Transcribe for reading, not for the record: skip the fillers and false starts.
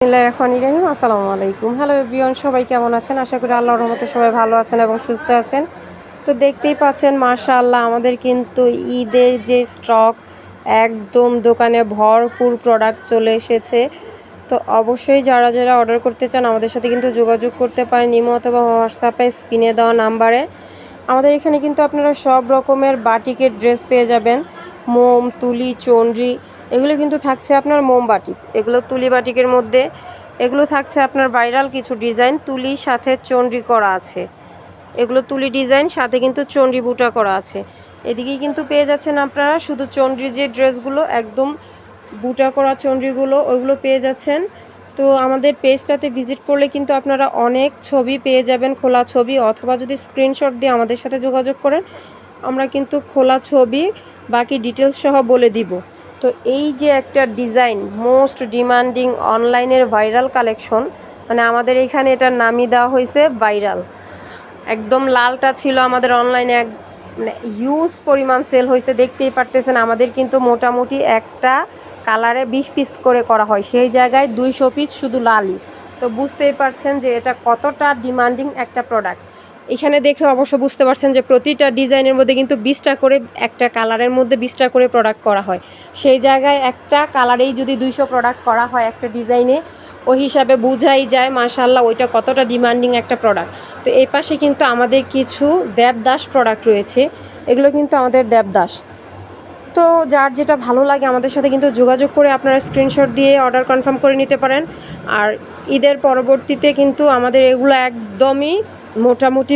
আসসালামু আলাইকুম। Hello everyone, সবাই কেমন আছেন? আশা করি আল্লাহর রহমতে সবাই ভালো আছেন এবং সুস্থ আছেন। তো দেখতেই পাচ্ছেন মাশাআল্লাহ আমাদের কিন্তু ঈদের যে স্টক একদম দোকানে ভরপুর প্রোডাক্ট চলে এসেছে। তো অবশ্যই যারা অর্ডার করতে চান আমাদের সাথে কিন্তু যোগাযোগ করতে পারেন ইমো অথবা হোয়াটসঅ্যাপে স্ক্রিনে দেওয়া নাম্বারে। আমাদের এখানে কিন্তু আপনারা সব রকমের বাটিকের ড্রেস পেয়ে যাবেন। মোম, তুলি, চন্ডি এগুলো কিন্তু থাকছে আপনার মোম বাটিক, এগুলো তুলি বাটিকের মধ্যে। এগুলো থাকছে আপনার ভাইরাল কিছু ডিজাইন, তুলির সাথে চন্ডি করা আছে। এগুলো তুলি ডিজাইন, সাথে কিন্তু চন্ডি বুটা করা আছে। এদিকেই কিন্তু পেয়ে যাচ্ছেন আপনারা শুধু চন্ডির যে ড্রেসগুলো একদম বুটা করা চন্ডিগুলো, ওইগুলো পেয়ে যাচ্ছেন। তো আমাদের পেজটাতে ভিজিট করলে কিন্তু আপনারা অনেক ছবি পেয়ে যাবেন, খোলা ছবি, অথবা যদি স্ক্রিনশট দিয়ে আমাদের সাথে যোগাযোগ করেন আমরা কিন্তু খোলা ছবি বাকি ডিটেলস সহ বলে দিব। তো এই যে একটা ডিজাইন মোস্ট ডিমান্ডিং অনলাইনের ভাইরাল কালেকশন, মানে আমাদের এখানে এটার নামই দেওয়া হয়েছে ভাইরাল। একদম লালটা ছিল আমাদের অনলাইনে মানে হিউজ পরিমাণ সেল হয়েছে, দেখতেই পারতেছেন। আমাদের কিন্তু মোটামুটি একটা কালারে 20 পিস করে করা হয়, সেই জায়গায় 200 পিস শুধু লালই। তো বুঝতেই পারছেন যে এটা কতটা ডিমান্ডিং একটা প্রোডাক্ট। এখানে দেখে অবশ্য বুঝতে পারছেন যে প্রতিটা ডিজাইনের মধ্যে কিন্তু 20টা করে, একটা কালারের মধ্যে 20টা করে প্রোডাক্ট করা হয়। সেই জায়গায় একটা কালারেই যদি 200 প্রোডাক্ট করা হয় একটা ডিজাইনে, ওই হিসাবে বোঝাই যায় মাশাআল্লাহ ওইটা কতটা ডিমান্ডিং একটা প্রোডাক্ট। তো এই পাশে কিন্তু আমাদের কিছু দেবদাস প্রোডাক্ট রয়েছে, এগুলো কিন্তু আমাদের দেবদাস। তো যার যেটা ভালো লাগে আমাদের সাথে কিন্তু যোগাযোগ করে আপনারা স্ক্রিনশট দিয়ে অর্ডার কনফার্ম করে নিতে পারেন। আর ঈদের পরবর্তীতে কিন্তু আমাদের এগুলো একদমই মোটামুটি